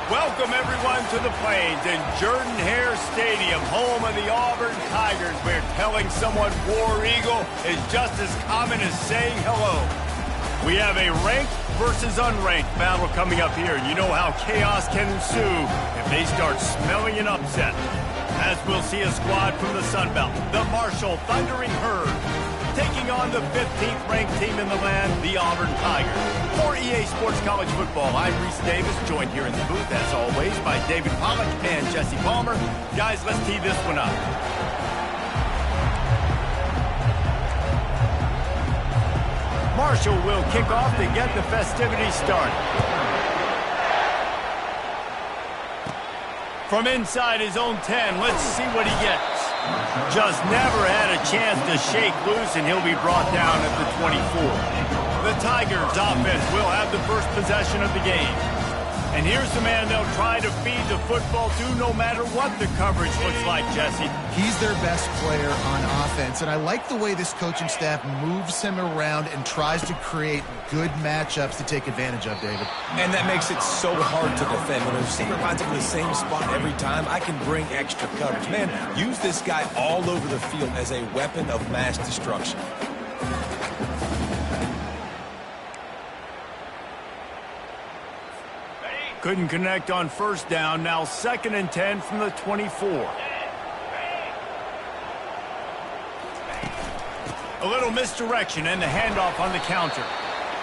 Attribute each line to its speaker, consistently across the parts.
Speaker 1: Welcome, everyone, to the Plains in Jordan-Hare Stadium, home of the Auburn Tigers, where telling someone War Eagle is just as common as saying hello. We have a ranked versus unranked battle coming up here. You know how chaos can ensue if they start smelling an upset. As we'll see a squad from the Sun Belt, the Marshall Thundering Herd, taking on the 15th ranked team in the land, the Auburn Tigers. For EA Sports College Football, I'm Reese Davis, joined here in the booth, as always, by David Pollack and Jesse Palmer. Guys, let's tee this one up. Marshall will kick off to get the festivities started. From inside his own 10, let's see what he gets. Just never had a chance to shake loose, and he'll be brought down at the 24. The Tigers offense will have the first possession of the game. And here's the man they'll try to feed the football to no matter what the coverage looks like, Jesse.
Speaker 2: He's their best player on offense, and I like the way this coaching staff moves him around and tries to create good matchups to take advantage of, David.
Speaker 3: And that makes it so hard to defend. When a receiver lines up in the same spot every time, I can bring extra coverage. Man, use this guy all over the field as a weapon of mass destruction.
Speaker 1: Couldn't connect on first down. Now 2nd and 10 from the 24. A little misdirection and the handoff on the counter.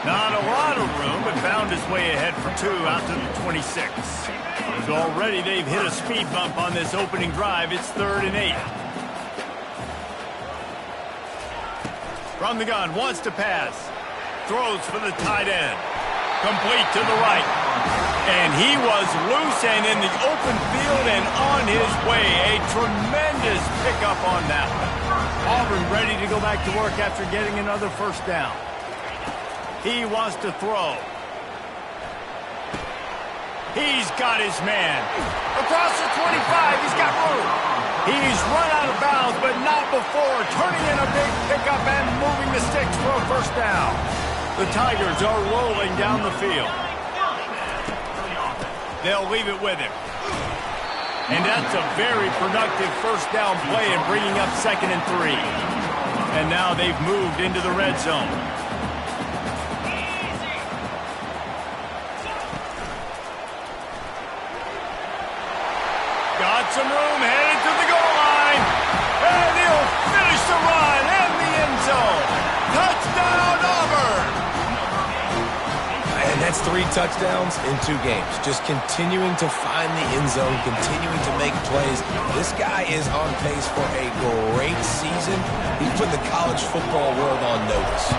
Speaker 1: Not a lot of room, but found his way ahead for 2 out to the 26. So already they've hit a speed bump on this opening drive. It's 3rd and 8. From the gun, wants to pass. Throws for the tight end. Complete to the right. And he was loose and in the open field and on his way. A tremendous pickup on that one. Auburn ready to go back to work after getting another first down. He wants to throw. He's got his man. Across the 25, he's got room. He's run out of bounds, but not before turning in a big pickup and moving the sticks for a first down. The Tigers are rolling down the field. They'll leave it with him. And that's a very productive first down play and bringing up 2nd and 3. And now they've moved into the red zone. Got some room, headed to the goal line. And he'll finish the run in the end zone. Touchdown, Auburn!
Speaker 3: And that's 3 touchdowns in 2 games. Just continuing to find the end zone, continuing to make plays. This guy is on pace for a great season. He's put the college football world on notice.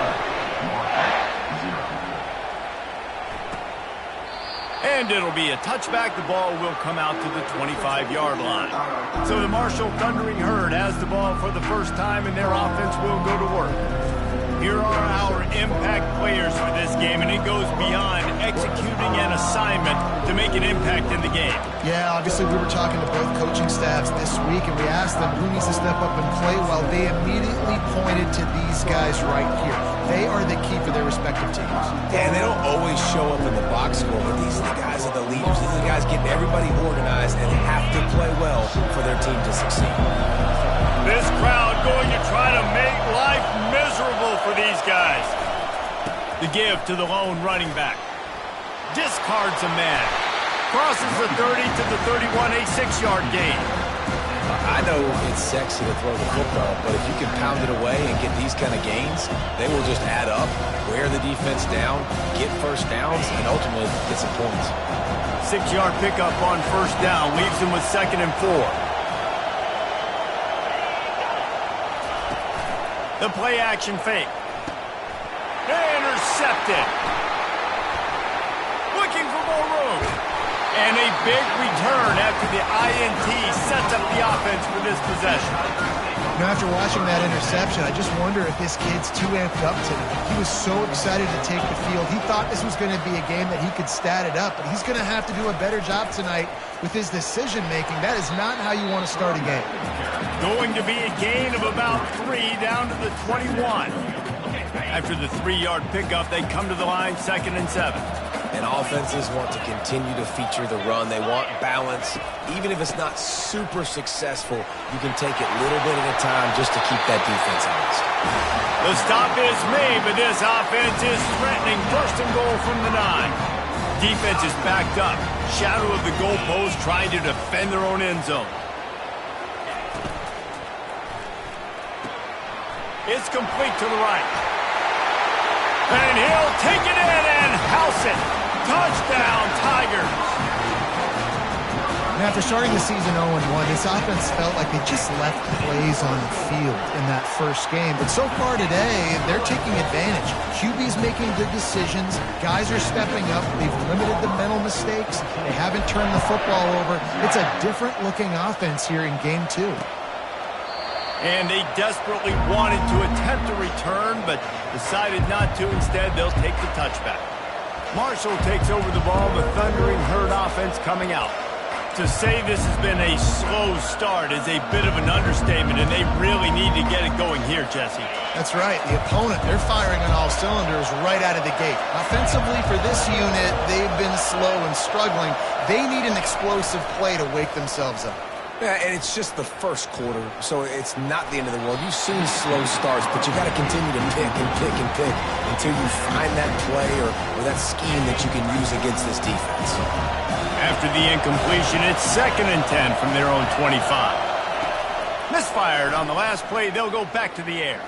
Speaker 1: And it'll be a touchback. The ball will come out to the 25-yard line. So the Marshall Thundering Herd has the ball for the first time, and their offense will go to work. Here are our impact players for this game, and it goes beyond executing an assignment to make an impact in the game.
Speaker 2: Yeah, obviously we were talking to both coaching staffs this week, and we asked them who needs to step up and play well. They immediately pointed to these guys right here. They are the key for their respective teams.
Speaker 3: Yeah, and they don't always show up in the box score, but these are the guys that are the leaders. These are the guys getting everybody organized and have to play well for their team to succeed.
Speaker 1: This crowd going to try to make life miserable for these guys. The give to the lone running back. Discards a man. Crosses the 30 to the 31, a 6-yard gain.
Speaker 3: I know it's sexy to throw the football, but if you can pound it away and get these kind of gains, they will just add up, wear the defense down, get first downs, and ultimately get some points.
Speaker 1: 6-yard pickup on first down leaves them with 2nd and 4. The play action fake. Intercepted. Looking for more room. And a big return after the INT sets up the offense for this possession.
Speaker 2: You know, after watching that interception, I just wonder if this kid's too amped up tonight. He was so excited to take the field. He thought this was going to be a game that he could stat it up, but he's going to have to do a better job tonight with his decision-making. That is not how you want to start a game.
Speaker 1: Going to be a gain of about 3 down to the 21. After the 3-yard pickup, they come to the line, 2nd and 7.
Speaker 3: And offenses want to continue to feature the run. They want balance. Even if it's not super successful, you can take it little bit at a time just to keep that defense honest.
Speaker 1: The stop is made, but this offense is threatening. 1st and goal from the 9. Defense is backed up. Shadow of the goalpost trying to defend their own end zone. It's complete to the right. And he'll take it in and house it. Touchdown, Tigers.
Speaker 2: And after starting the season 0-1, this offense felt like they just left plays on the field in that first game. But so far today, they're taking advantage. QB's making good decisions. Guys are stepping up. They've limited the mental mistakes. They haven't turned the football over. It's a different-looking offense here in Game 2.
Speaker 1: And they desperately wanted to attempt a return, but decided not to. Instead, they'll take the touchback. Marshall takes over the ball, the thundering herd offense coming out. To say this has been a slow start is a bit of an understatement, and they really need to get it going here, Jesse.
Speaker 2: That's right. The opponent, they're firing on all cylinders right out of the gate. Offensively, for this unit, they've been slow and struggling. They need an explosive play to wake themselves up.
Speaker 3: Yeah, and it's just the first quarter, so it's not the end of the world. You've seen slow starts, but you got to continue to pick and pick and pick until you find that play or that scheme that you can use against this defense.
Speaker 1: After the incompletion, it's 2nd and 10 from their own 25. Misfired on the last play. They'll go back to the air.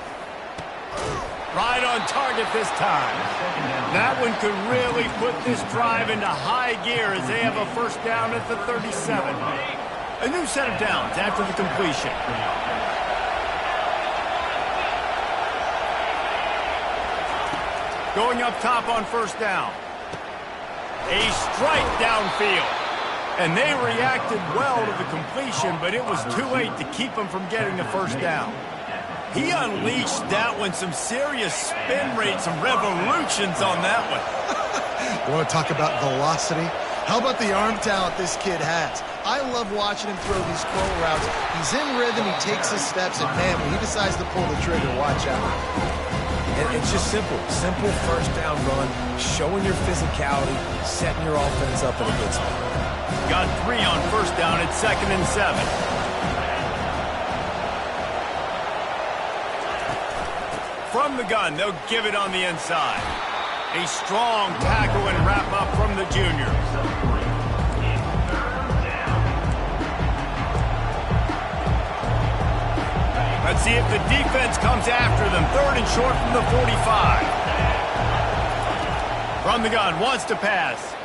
Speaker 1: Right on target this time. That one could really put this drive into high gear as they have a 1st down at the 37. A new set of downs after the completion. Going up top on 1st down. A strike downfield. And they reacted well to the completion, but it was too late to keep them from getting the 1st down. He unleashed that one, some serious spin rate, some revolutions on that one.
Speaker 2: You want to talk about velocity? How about the arm talent this kid has? I love watching him throw these curl routes. He's in rhythm, he takes his steps, and man, when he decides to pull the trigger, watch out.
Speaker 3: And it's just simple 1st down run, showing your physicality, setting your offense up in a good spot.
Speaker 1: Got 3 on 1st down at 2nd and 7. From the gun, they'll give it on the inside. A strong tackle and wrap up from the junior. Let's see if the defense comes after them. 3rd and short from the 45. From the gun, wants to pass.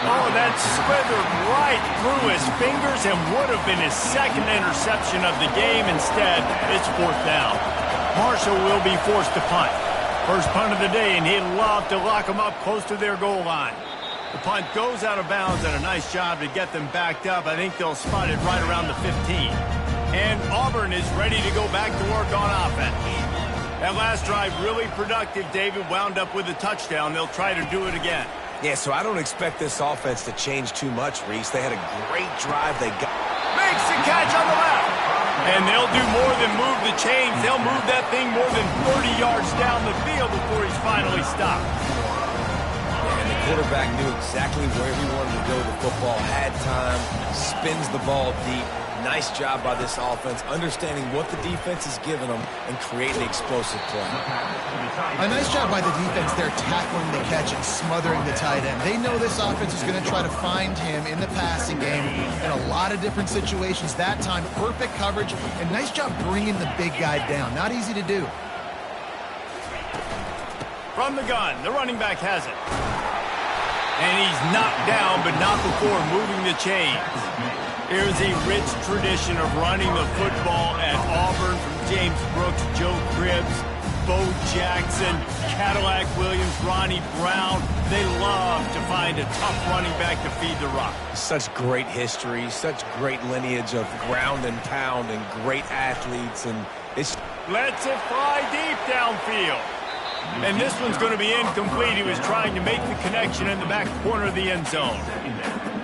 Speaker 1: Oh, that slithered right through his fingers and would have been his 2nd interception of the game. Instead, it's 4th down. Marshall will be forced to punt. First punt of the day, and he'd love to lock them up close to their goal line. The punt goes out of bounds, and a nice job to get them backed up. I think they'll spot it right around the 15. And Auburn is ready to go back to work on offense. That last drive really productive. David wound up with a touchdown. They'll try to do it again.
Speaker 3: Yeah, so I don't expect this offense to change too much, Reese. They had a great drive. They got...
Speaker 1: Makes the catch on the left. And they'll do more than move the chains. They'll move that thing more than 30 yards down the field before he's finally stopped.
Speaker 3: Yeah, and the quarterback knew exactly where he wanted to go with the football, had time, spins the ball deep. Nice job by this offense, understanding what the defense is giving them and creating explosive play.
Speaker 2: A nice job by the defense there, tackling the catch and smothering the tight end. They know this offense is going to try to find him in the passing game in a lot of different situations. That time, perfect coverage, and nice job bringing the big guy down. Not easy to do.
Speaker 1: From the gun, the running back has it. And he's knocked down, but not before moving the chains. Here's a rich tradition of running the football at Auburn, from James Brooks, Joe Cribbs. Bo Jackson, Cadillac Williams, Ronnie Brown. They love to find a tough running back to feed the rock.
Speaker 3: Such great history, such great lineage of ground and pound and great athletes. And it's
Speaker 1: lets it fly deep downfield. And this one's going to be incomplete. He was trying to make the connection in the back corner of the end zone.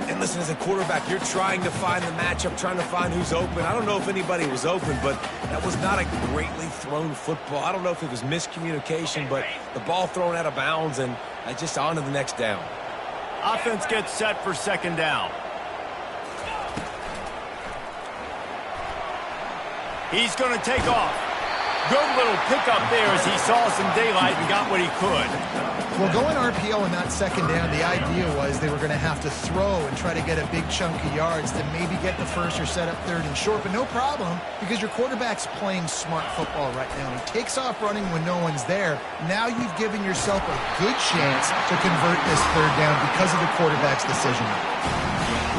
Speaker 3: And listen, as a quarterback, you're trying to find the matchup, trying to find who's open. I don't know if anybody was open, but that was not a greatly thrown football. I don't know if it was miscommunication, but the ball thrown out of bounds and just on to the next down.
Speaker 1: Offense gets set for second down. He's going to take off. Good little pickup there as he saw some daylight and got what he could.
Speaker 2: Well, going RPO in that second down, the idea was they were going to have to throw and try to get a big chunk of yards to maybe get the first or set up third and short, but no problem because your quarterback's playing smart football right now. He takes off running when no one's there. Now you've given yourself a good chance to convert this third down because of the quarterback's decision.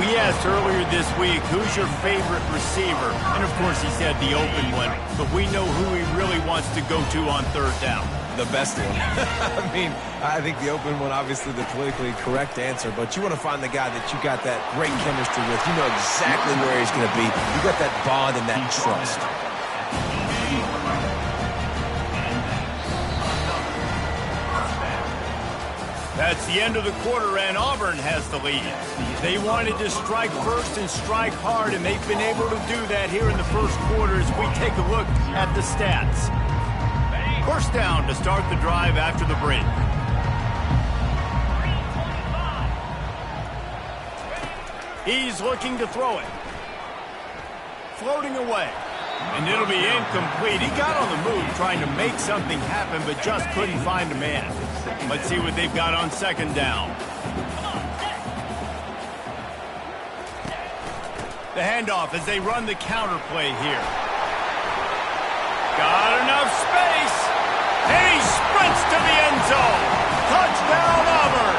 Speaker 1: We asked earlier this week, who's your favorite receiver? And, of course, he said the open one. But we know who he really wants to go to on third down.
Speaker 3: The best one. I mean, I think the open one, obviously the politically correct answer, but you want to find the guy that you got that great chemistry with. You know exactly where he's going to be. You got that bond and that trust.
Speaker 1: That's the end of the quarter, and Auburn has the lead. They wanted to strike first and strike hard, and they've been able to do that here in the first quarter as we take a look at the stats. First down to start the drive after the break. He's looking to throw it. Floating away. And it'll be incomplete. He got on the move trying to make something happen, but just couldn't find a man. Let's see what they've got on second down. The handoff as they run the counter play here. Got enough space. And he sprints to the end zone. Touchdown, Auburn.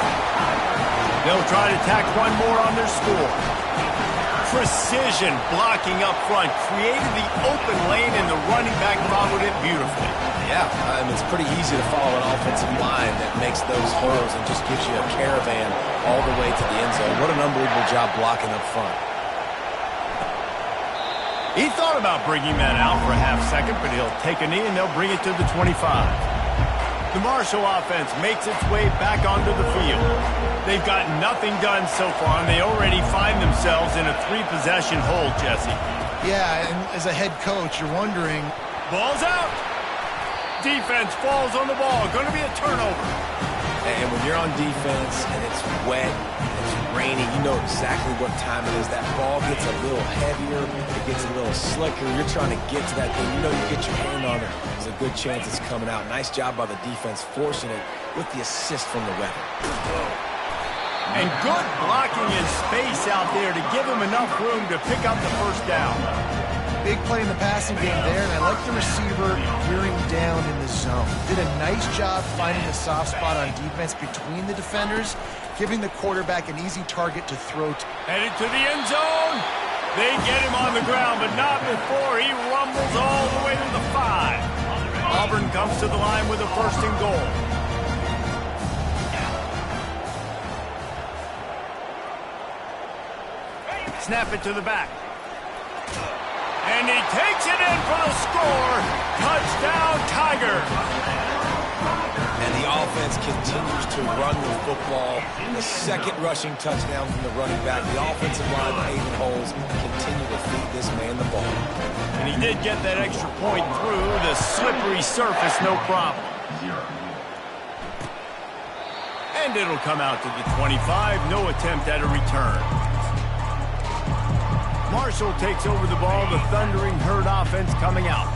Speaker 1: They'll try to tack one more on their score. Precision blocking up front created the open lane, and the running back followed it beautifully.
Speaker 3: Yeah, it's pretty easy to follow an offensive line that makes those holes and just gives you a caravan all the way to the end zone. What an unbelievable job blocking up front.
Speaker 1: He thought about bringing that out for a half second, but he'll take a knee and they'll bring it to the 25. The Marshall offense makes its way back onto the field. They've got nothing done so far, and they already find themselves in a three-possession hole, Jesse.
Speaker 2: Yeah, and as a head coach, you're wondering.
Speaker 1: Ball's out. Defense falls on the ball. Going to be a turnover.
Speaker 3: And when you're on defense and it's wet, it's rainy, you know exactly what time it is. That ball gets a little heavier, it gets a little slicker. You're trying to get to that thing. You know you get your hand on it. There's a good chance it's coming out. Nice job by the defense forcing it with the assist from the weather.
Speaker 1: And good blocking in space out there to give him enough room to pick up the first down.
Speaker 2: Big play in the passing game there, and I like the receiver gearing down in the zone. Did a nice job finding the soft spot on defense between the defenders, giving the quarterback an easy target to throw to.
Speaker 1: Headed to the end zone. They get him on the ground, but not before he rumbles all the way to the 5. Auburn comes to the line with a first and goal. Snap it to the back. And he takes it in for the score. Touchdown, Tigers.
Speaker 3: And the offense continues to run the football. The second rushing touchdown from the running back. The offensive line paving holes continue to feed this man the ball.
Speaker 1: And he did get that extra point through the slippery surface, no problem. And it'll come out to the 25. No attempt at a return. Marshall takes over the ball, the thundering herd offense coming out.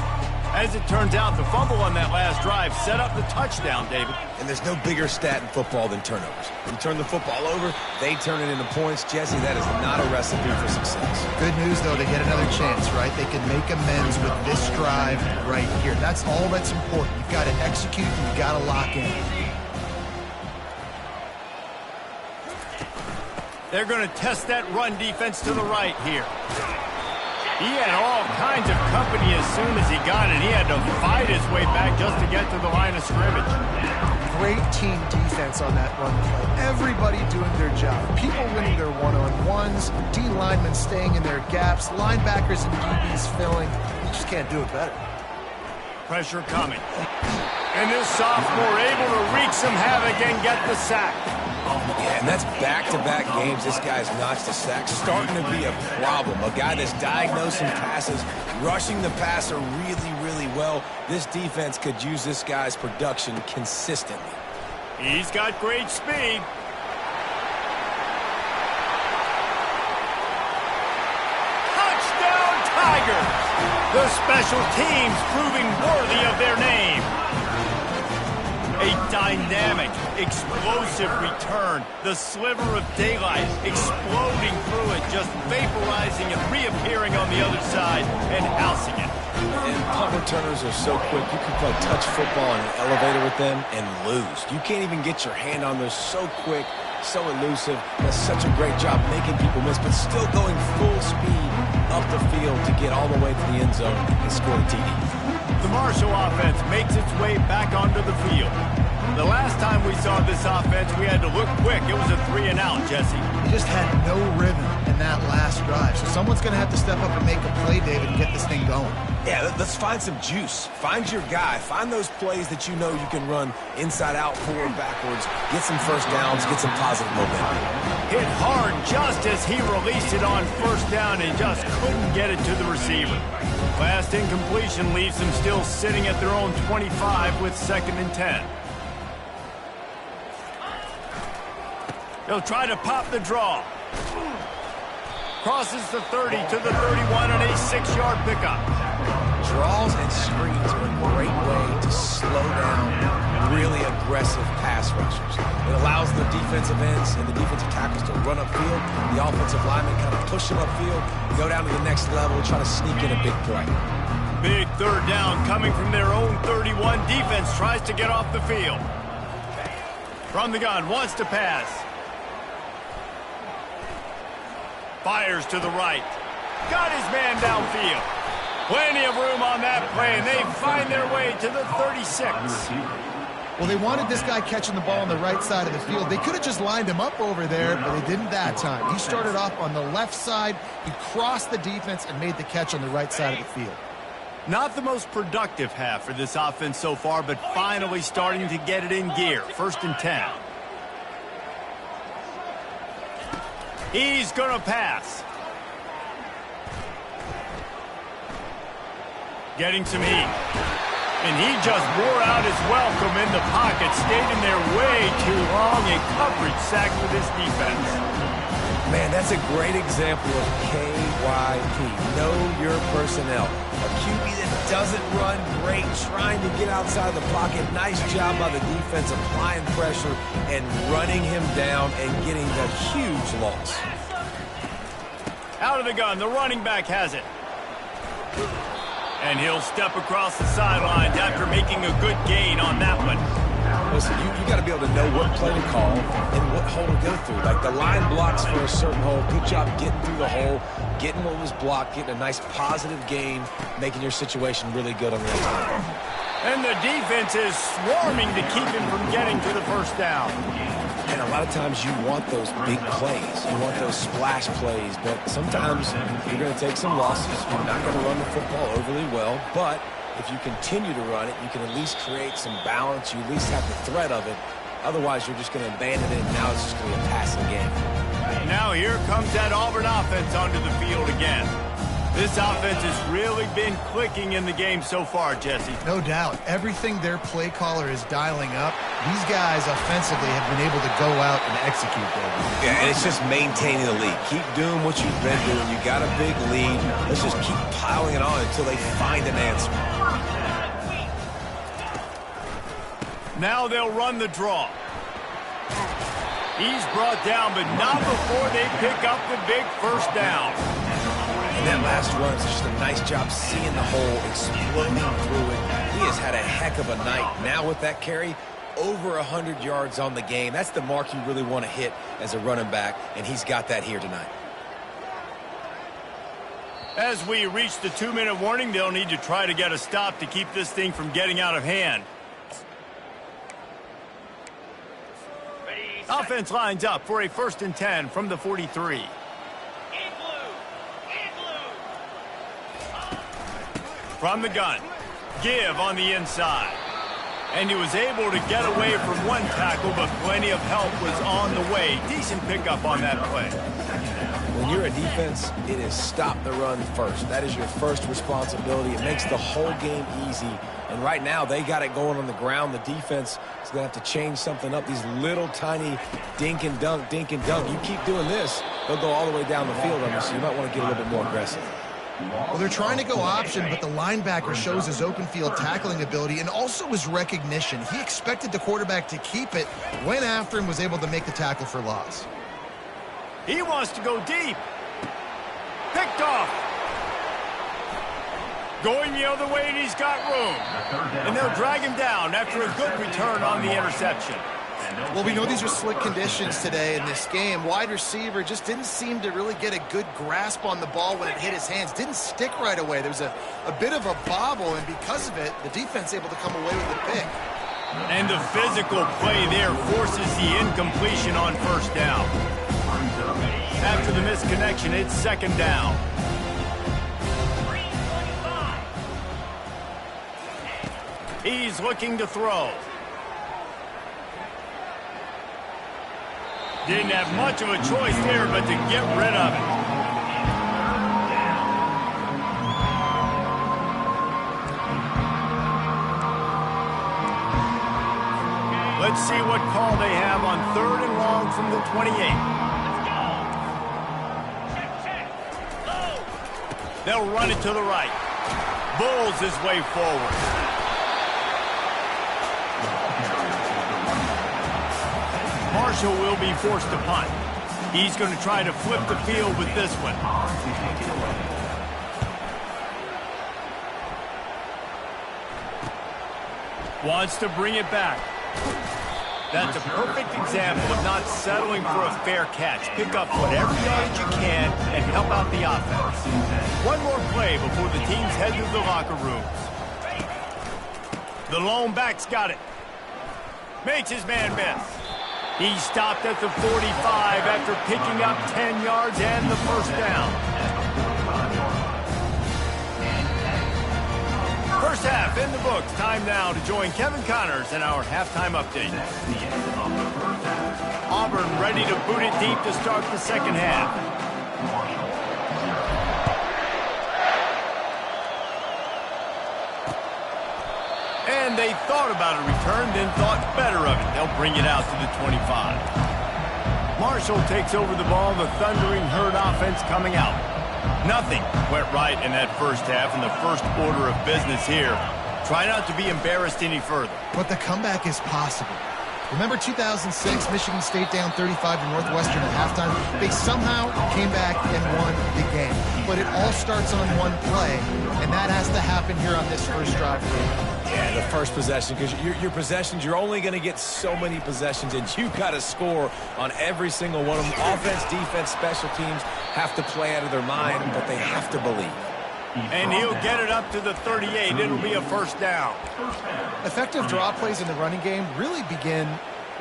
Speaker 1: As it turns out, the fumble on that last drive set up the touchdown, David.
Speaker 3: And there's no bigger stat in football than turnovers. You turn the football over, they turn it into points. Jesse, that is not a recipe for success.
Speaker 2: Good news, though, to get another chance, right? They can make amends with this drive right here. That's all that's important. You've got to execute and you've got to lock in.
Speaker 1: They're going to test that run defense to the right here. He had all kinds of company as soon as he got it. He had to fight his way back just to get to the line of scrimmage.
Speaker 2: Great team defense on that run play. Everybody doing their job. People winning their one-on-ones, D linemen staying in their gaps, linebackers and DBs filling. You just can't do it better.
Speaker 1: Pressure coming. And this sophomore able to wreak some havoc and get the sack.
Speaker 3: Yeah, and that's back-to-back games this guy's notched a sack. Starting to be a problem. A guy that's diagnosing passes, rushing the passer really, really well. This defense could use this guy's production consistently.
Speaker 1: He's got great speed. Touchdown Tigers! The special teams proving worthy of their name. A dynamic, explosive return. The sliver of daylight exploding through it, just vaporizing and reappearing on the other side and housing it.
Speaker 3: And punt returners are so quick. You can play touch football in an elevator with them and lose. You can't even get your hand on them. So quick, so elusive. Does such a great job making people miss, but still going full speed up the field to get all the way to the end zone and score a TD.
Speaker 1: The Marshall offense makes its way back onto the field. The last time we saw this offense, we had to look quick. It was a 3-and-out, Jesse.
Speaker 2: He just had no rhythm in that last drive. So someone's going to have to step up and make a play, David, and get this thing going.
Speaker 3: Yeah, let's find some juice. Find your guy. Find those plays that you know you can run inside out, forward, backwards. Get some first downs. Get some positive momentum.
Speaker 1: Hit hard just as he released it on first down and just couldn't get it to the receiver. Last incompletion leaves them still sitting at their own 25 with 2nd and 10. He'll try to pop the draw. Crosses the 30 to the 31 on a 6-yard pickup.
Speaker 3: Draws and screens are a great way to slow down really aggressive pass rushers. It allows the defensive ends and the defensive tackles to run upfield. The offensive linemen kind of push them upfield, go down to the next level, try to sneak in a big play.
Speaker 1: Big 3rd down coming from their own 31. Defense tries to get off the field. From the gun, wants to pass. Fires to the right. Got his man downfield. Plenty of room on that play, and they find their way to the 36.
Speaker 2: Well, they wanted this guy catching the ball on the right side of the field. They could have just lined him up over there, but they didn't that time. He started off on the left side. He crossed the defense and made the catch on the right side of the field.
Speaker 1: Not the most productive half for this offense so far, but finally starting to get it in gear. 1st and 10. He's going to pass. Getting some heat. And he just wore out his welcome in the pocket, stayed in there way too long. A coverage sack for this defense.
Speaker 3: Man, that's a great example of KYP. Know your personnel. A QB that doesn't run great, trying to get outside the pocket. Nice job by the defense applying pressure and running him down and getting the huge loss.
Speaker 1: Out of the gun, the running back has it. And he'll step across the sidelines after making a good gain on that one.
Speaker 3: Listen, you got to be able to know what play to call and what hole to go through. Like the line blocks for a certain hole. Good job getting through the hole, getting what was blocked, getting a nice positive gain, making your situation really good on the inside.
Speaker 1: And the defense is swarming to keep him from getting to the 1st down.
Speaker 3: And a lot of times you want those big plays. You want those splash plays. But sometimes you're going to take some losses. You're not going to run the football overly well. But if you continue to run it, you can at least create some balance. You at least have the threat of it. Otherwise, you're just going to abandon it, and now it's just going to be a passing game.
Speaker 1: Now here comes that Auburn offense onto the field again. This offense has really been clicking in the game so far, Jesse.
Speaker 2: No doubt. Everything their play caller is dialing up, these guys offensively have been able to go out and execute that.
Speaker 3: Yeah, and it's just maintaining the lead. Keep doing what you've been doing. You got a big lead. Let's just keep piling it on until they find an answer.
Speaker 1: Now they'll run the draw. He's brought down, but not before they pick up the big 1st down.
Speaker 3: And that last run is just a nice job seeing the hole, exploding through it. He has had a heck of a night. Now with that carry, over 100 yards on the game. That's the mark you really want to hit as a running back, and he's got that here tonight.
Speaker 1: As we reach the 2-minute warning, they'll need to try to get a stop to keep this thing from getting out of hand. Offense lines up for a 1st and 10 from the 43. From the gun, give on the inside. And he was able to get away from one tackle, but plenty of help was on the way. Decent pickup on that play.
Speaker 3: When you're a defense, it is stop the run first. That is your first responsibility. It makes the whole game easy. And right now, they got it going on the ground. The defense is going to have to change something up. These little tiny dink and dunk, dink and dunk. You keep doing this, they'll go all the way down the field on you, so you might want to get a little bit more aggressive.
Speaker 2: Well, they're trying to go option, but the linebacker shows his open field tackling ability and also his recognition. He expected the quarterback to keep it, went after him, was able to make the tackle for loss.
Speaker 1: He wants to go deep. Picked off. Going the other way, and he's got room. And they'll drag him down after a good return on the interception.
Speaker 2: Well, we know these are slick conditions today in this game. Wide receiver just didn't seem to really get a good grasp on the ball when it hit his hands. Didn't stick right away. There was a bit of a bobble, and because of it, the defense able to come away with the pick.
Speaker 1: And the physical play there forces the incompletion on 1st down. After the misconnection, it's 2nd down. He's looking to throw. Didn't have much of a choice there, but to get rid of it. Let's see what call they have on 3rd and long from the 28. They'll run it to the right. Bulls his way forward. Marshall will be forced to punt. He's going to try to flip the field with this one. Wants to bring it back. That's a perfect example of not settling for a fair catch. Pick up whatever yardage you can and help out the offense. One more play before the teams head to the locker rooms. The lone back's got it. Makes his man miss. He stopped at the 45 after picking up 10 yards and the 1st down. First half in the books. Time now to join Kevin Connors in our halftime update. Auburn ready to boot it deep to start the 2nd half. And they thought about a return, then thought better of it. They'll bring it out to the 25. Marshall takes over the ball, the Thundering Herd offense coming out. Nothing went right in that 1st half, and the first order of business here. Try not to be embarrassed any further.
Speaker 2: But the comeback is possible. Remember 2006, Michigan State down 35 to Northwestern at halftime? They somehow came back and won the game. But it all starts on one play, and that has to happen here on this first drive.
Speaker 3: Yeah, the first possession, because your possessions, you're only going to get so many possessions, and you've got to score on every single one of them. Offense, defense, special teams have to play out of their mind, but they have to believe.
Speaker 1: And he'll get it up to the 38. It'll be a 1st down.
Speaker 2: Effective draw plays in the running game really begin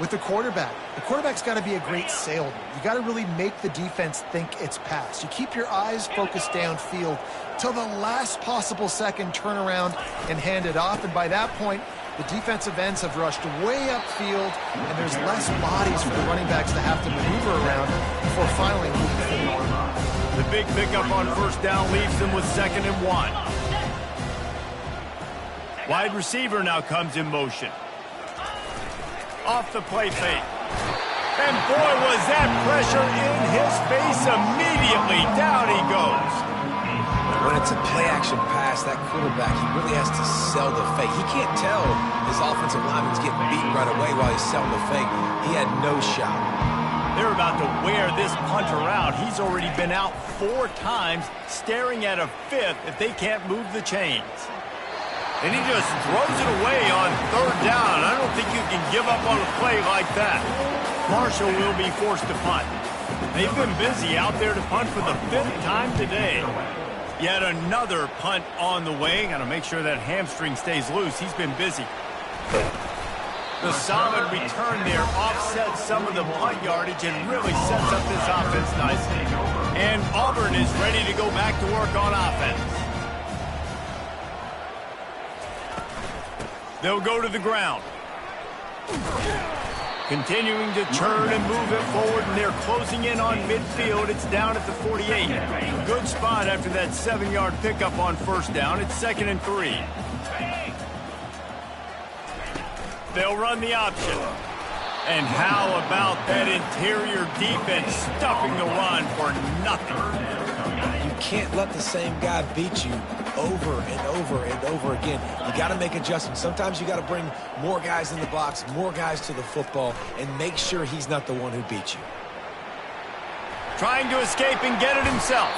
Speaker 2: with the quarterback. The quarterback's got to be a great salesman. You got to really make the defense think it's pass. You keep your eyes focused downfield till the last possible second, turn around and hand it off. And by that point, the defensive ends have rushed way upfield, and there's less bodies for the running backs to have to maneuver around before finally moving forward.
Speaker 1: The big pickup on 1st down leaves them with 2nd and 1. Wide receiver now comes in motion. Off the play fake. And boy, was that pressure in his face immediately. Down he goes.
Speaker 3: When it's a play-action pass, that quarterback, he really has to sell the fake. He can't tell his offensive lineman's getting beaten right away while he's selling the fake. He had no shot.
Speaker 1: They're about to wear this punter out. He's already been out 4 times, staring at a 5th if they can't move the chains. And he just throws it away on 3rd down. I don't think you can give up on a play like that. Marshall will be forced to punt. They've been busy out there to punt for the 5th time today. Yet another punt on the way. Got to make sure that hamstring stays loose. He's been busy. The solid return there offsets some of the punt yardage and really sets up this offense nicely. And Auburn is ready to go back to work on offense. They'll go to the ground. Continuing to churn and move it forward, and they're closing in on midfield. It's down at the 48. Good spot after that 7-yard pickup on first down. It's 2nd and 3. They'll run the option. And how about that interior defense stuffing the run for nothing?
Speaker 3: You can't let the same guy beat you over and over and over again. You got to make adjustments. Sometimes you got to bring more guys in the box, more guys to the football, and make sure he's not the one who beat you.
Speaker 1: Trying to escape and get it himself.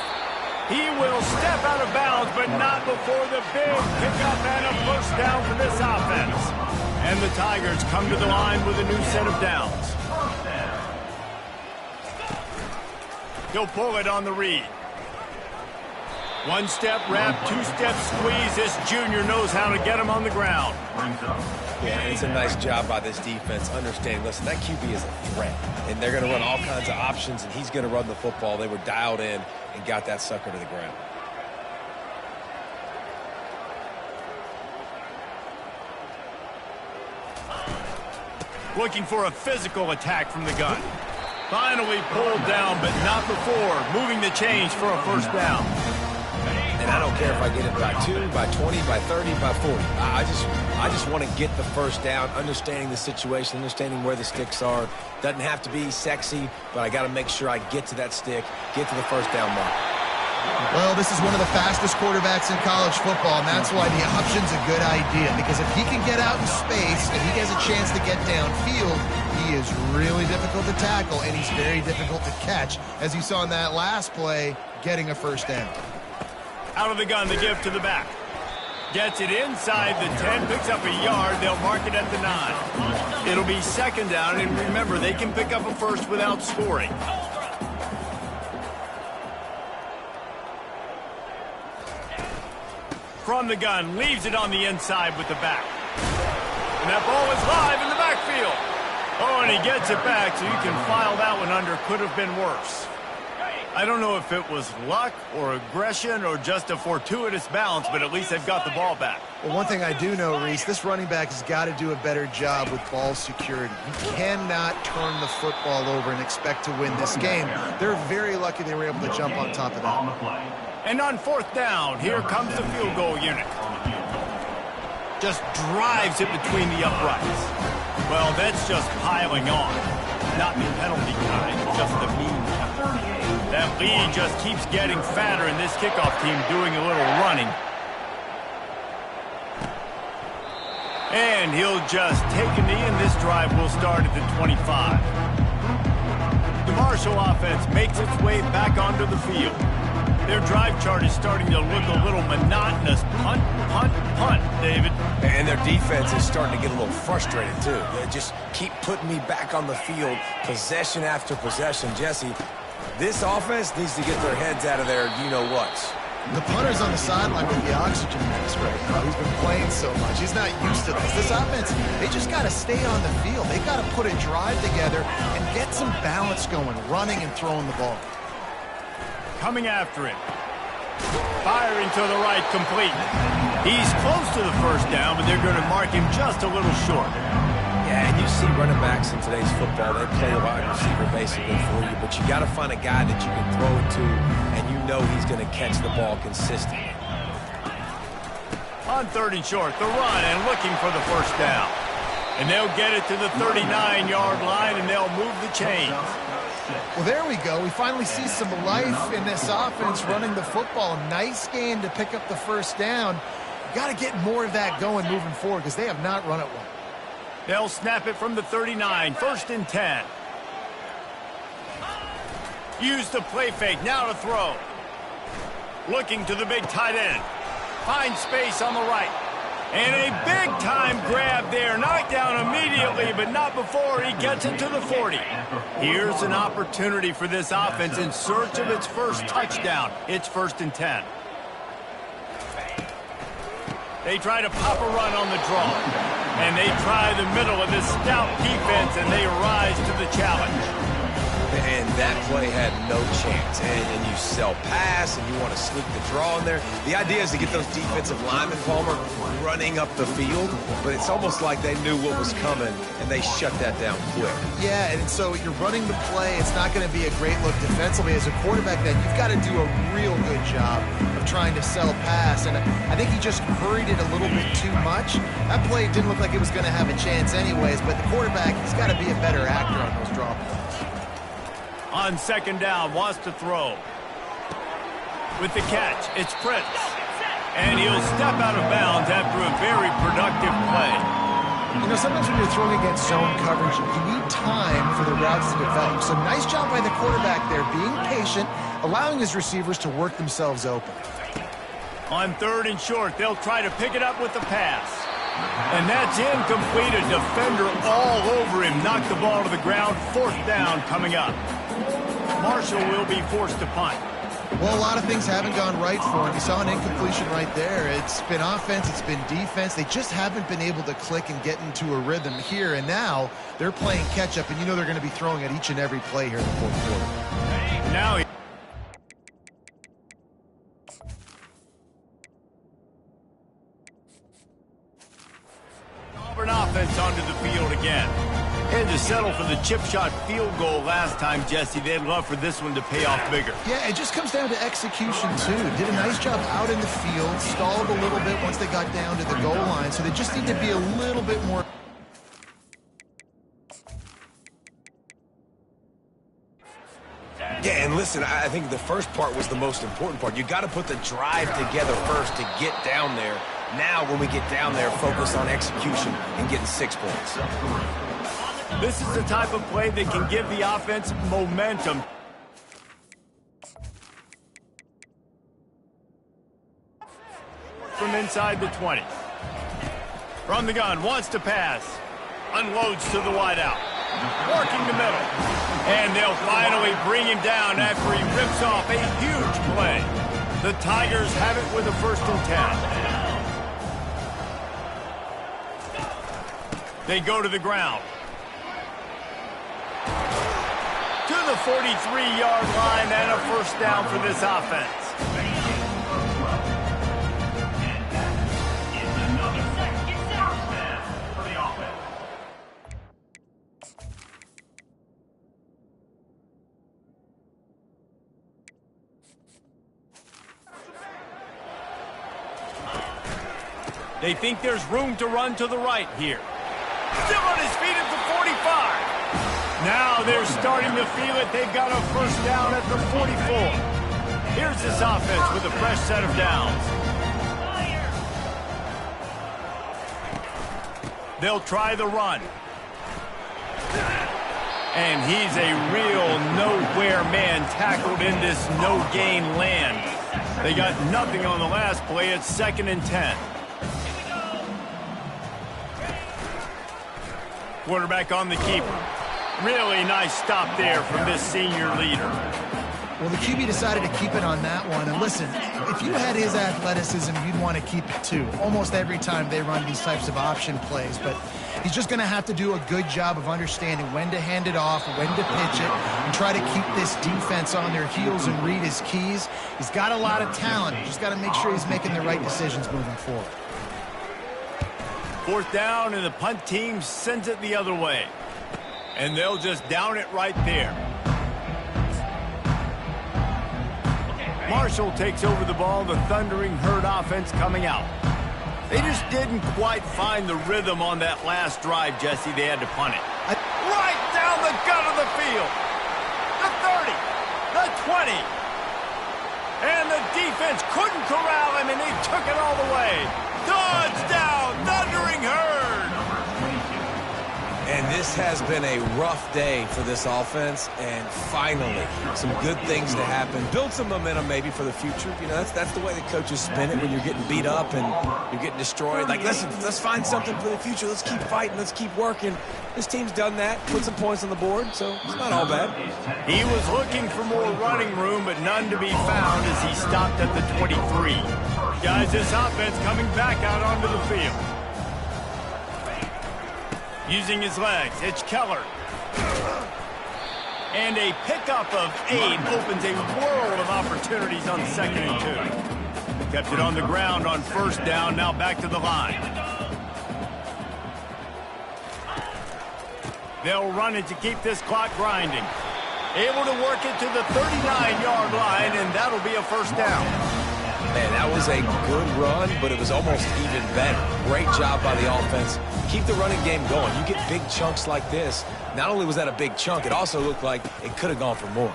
Speaker 1: He will step out of bounds, but not before the big pickup and a first down for this offense. And the Tigers come to the line with a new set of downs. He'll pull it on the read. One-step wrap, two-step squeeze. This junior knows how to get him on the ground.
Speaker 3: Yeah, it's a nice job by this defense understanding, listen, that QB is a threat, and they're going to run all kinds of options, and he's going to run the football. They were dialed in and got that sucker to the ground.
Speaker 1: Looking for a physical attack from the gun. Finally pulled down, but not before moving the chains for a first down.
Speaker 3: And I don't care if I get it by 2, by 20, by 30, by 40. I just want to get the first down, understanding the situation, understanding where the sticks are. Doesn't have to be sexy, but I got to make sure I get to that stick, get to the first down mark.
Speaker 2: Well, this is one of the fastest quarterbacks in college football, and that's why the option's a good idea. Because if he can get out in space and he has a chance to get downfield, he is really difficult to tackle, and he's very difficult to catch, as you saw in that last play, getting a first down.
Speaker 1: Out of the gun, the give to the back. Gets it inside the 10, picks up a yard. They'll mark it at the 9. It'll be second down, and remember, they can pick up a first without scoring. From the gun, leaves it on the inside with the back. And that ball is live in the backfield. Oh, and he gets it back, so you can file that one under. Could have been worse. I don't know if it was luck or aggression or just a fortuitous bounce, but at least they've got the ball back.
Speaker 2: Well, one thing I do know, Reese, this running back has got to do a better job with ball security. You cannot turn the football over and expect to win this game. They're very lucky they were able to jump on top of that.
Speaker 1: And on fourth down, here comes the field goal unit. Just drives it between the uprights. Well, that's just piling on. Not the penalty kind, just the mean kind. That lead just keeps getting fatter, and this kickoff team doing a little running. And he'll just take a knee, and this drive will start at the 25. The Marshall offense makes its way back onto the field. Their drive chart is starting to look a little monotonous. Punt, punt, punt, David.
Speaker 3: And their defense is starting to get a little frustrated, too. They just keep putting me back on the field, possession after possession. Jesse, this offense needs to get their heads out of their you-know-whats.
Speaker 2: The punter's on the sideline with the oxygen mask right now. He's been playing so much. He's not used to this. This offense, they just got to stay on the field. They got to put a drive together and get some balance going, running and throwing the ball.
Speaker 1: Coming after it. Firing to the right, complete. He's close to the first down, but they're going to mark him just a little short.
Speaker 3: Yeah, and you see running backs in today's football, they play a wide receiver basically for you, but you got to find a guy that you can throw it to, and you know he's going to catch the ball consistently.
Speaker 1: On third and short, the run and looking for the first down. And they'll get it to the 39-yard line, and they'll move the chains.
Speaker 2: Well, there we go. We finally see some life in this offense running the football. Nice game to pick up the first down. Got to get more of that going moving forward because they have not run it well.
Speaker 1: They'll snap it from the 39, 1st and 10. Use the play fake, now to throw. Looking to the big tight end. Finds space on the right. And a big-time grab there. Knocked down immediately, but not before he gets it to the 40. Here's an opportunity for this offense in search of its first touchdown. It's 1st and 10. They try to pop a run on the draw. And they try the middle of this stout defense, and they rise to the challenge.
Speaker 3: And that play had no chance. And you sell pass, and you want to sneak the draw in there. The idea is to get those defensive linemen, Palmer, running up the field. But it's almost like they knew what was coming, and they shut that down quick.
Speaker 2: Yeah, and so you're running the play. It's not going to be a great look defensively. As a quarterback, then you've got to do a real good job of trying to sell pass. And I think he just hurried it a little bit too much. That play didn't look like it was going to have a chance anyways, but the quarterback, he's got to be a better actor on those draw plays.
Speaker 1: On second down, wants to throw. With the catch, it's Prince. And he'll step out of bounds after a very productive play.
Speaker 2: You know, sometimes when you're throwing against zone coverage, you need time for the routes to develop. So nice job by the quarterback there, being patient, allowing his receivers to work themselves open.
Speaker 1: On third and short, they'll try to pick it up with the pass. And that's incomplete. A defender all over him. Knocked the ball to the ground. Fourth down coming up. Marshall will be forced to punt.
Speaker 2: Well, a lot of things haven't gone right for him. You saw an incompletion right there. It's been offense, it's been defense. They just haven't been able to click and get into a rhythm here. And now they're playing catch-up, and you know they're going to be throwing at each and every play here in the fourth quarter.
Speaker 1: Now he... Auburn offense onto the field again. Had to settle for the chip shot field goal last time, Jesse. They'd love for this one to pay off bigger.
Speaker 2: Yeah, it just comes down to execution, too. Did a nice job out in the field, stalled a little bit once they got down to the goal line, so they just need to be a little bit more...
Speaker 3: Yeah, and listen, I think the first part was the most important part. You got to put the drive together first to get down there. Now, when we get down there, focus on execution and getting 6 points.
Speaker 1: This is the type of play that can give the offense momentum. From inside the 20. From the gun, wants to pass. Unloads to the wideout. Working the middle. And they'll finally bring him down after he rips off a huge play. The Tigers have it with a 1st and 10. They go to the ground. To the 43-yard line and a 1st down for this offense. They think there's room to run to the right here. Still on his feet at the 45. Now they're starting to feel it. They've got a 1st down at the 44. Here's this offense with a fresh set of downs. They'll try the run. And he's a real nowhere man tackled in this no-gain land. They got nothing on the last play. It's 2nd and 10. Quarterback on the keeper. Really nice stop there from this senior leader.
Speaker 2: Well, the QB decided to keep it on that one. And listen, if you had his athleticism, you'd want to keep it too. Almost every time they run these types of option plays. But he's just going to have to do a good job of understanding when to hand it off, when to pitch it, and try to keep this defense on their heels and read his keys. He's got a lot of talent. He's just got to make sure he's making the right decisions moving forward.
Speaker 1: 4th down, and the punt team sends it the other way. And they'll just down it right there. Marshall takes over the ball, the Thundering Herd offense coming out. They just didn't quite find the rhythm on that last drive, Jesse. They had to punt it. Right down the gut of the field. The 30, the 20. And the defense couldn't corral him, and he took it all the way. Touchdown, Thundering Herd!
Speaker 3: And this has been a rough day for this offense, and finally, some good things to happen. Build some momentum maybe for the future. You know, that's the way the coaches spin it when you're getting beat up and you're getting destroyed. Like, listen, let's find something for the future. Let's keep fighting. Let's keep working. This team's done that, put some points on the board, so it's not all bad.
Speaker 1: He was looking for more running room, but none to be found as he stopped at the 23. Guys, this offense coming back out onto the field. Using his legs, it's Keller. And a pickup of 8 opens a world of opportunities on 2nd and 2. Kept it on the ground on 1st down, now back to the line. They'll run it to keep this clock grinding. Able to work it to the 39-yard line, and that'll be a 1st down.
Speaker 3: Man, that was a good run, but it was almost even better. Great job by the offense. Keep the running game going. You get big chunks like this. Not only was that a big chunk, it also looked like it could have gone for more.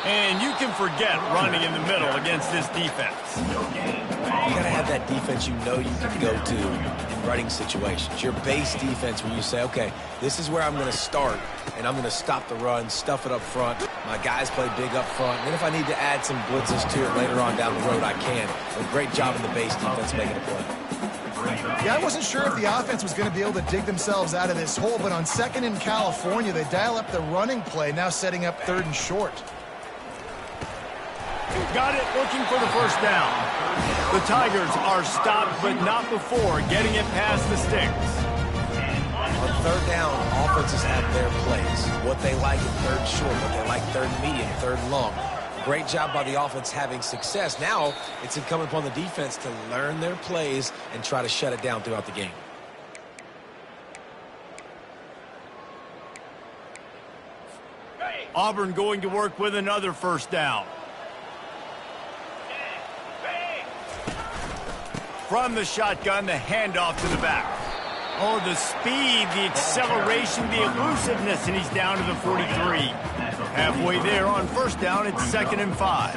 Speaker 1: And you can forget running in the middle against this defense.
Speaker 3: You got to have that defense you know you can go to in running situations. Your base defense where you say, okay, this is where I'm going to start, and I'm going to stop the run, stuff it up front. My guys play big up front. And then if I need to add some blitzes to it later on down the road, I can. But great job in the base defense making a play.
Speaker 2: Yeah, I wasn't sure if the offense was going to be able to dig themselves out of this hole, but on 2nd in California, they dial up the running play, now setting up 3rd and short.
Speaker 1: Got it, looking for the 1st down. The Tigers are stopped, but not before getting it past the sticks.
Speaker 3: On 3rd down, offenses have their plays. What they like in 3rd short, what they like 3rd medium, 3rd long. Great job by the offense having success. Now it's incumbent upon the defense to learn their plays and try to shut it down throughout the game.
Speaker 1: Auburn going to work with another 1st down. From the shotgun, the handoff to the back. Oh, the speed, the acceleration, the elusiveness, and he's down to the 43. Halfway there on 1st down, it's 2nd and 5.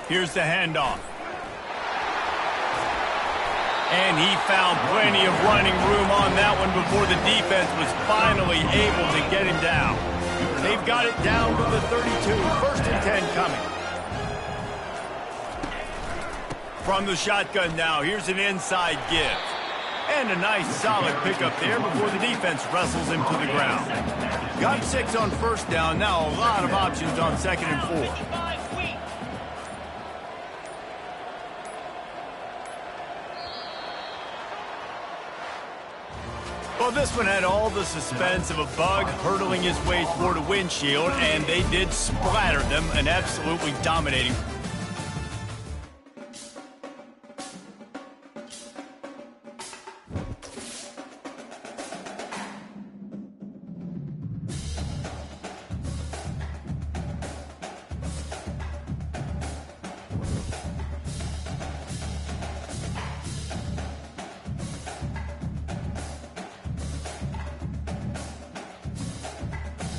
Speaker 1: Here's the handoff. And he found plenty of running room on that one before the defense was finally able to get him down. They've got it down to the 32. 1st and 10 coming. From the shotgun now, here's an inside give. And a nice solid pickup there before the defense wrestles him to the ground. Got 6 on 1st down, now a lot of options on 2nd and 4. Well, this one had all the suspense of a bug hurtling his way toward a windshield, and they did splatter them, an absolutely dominating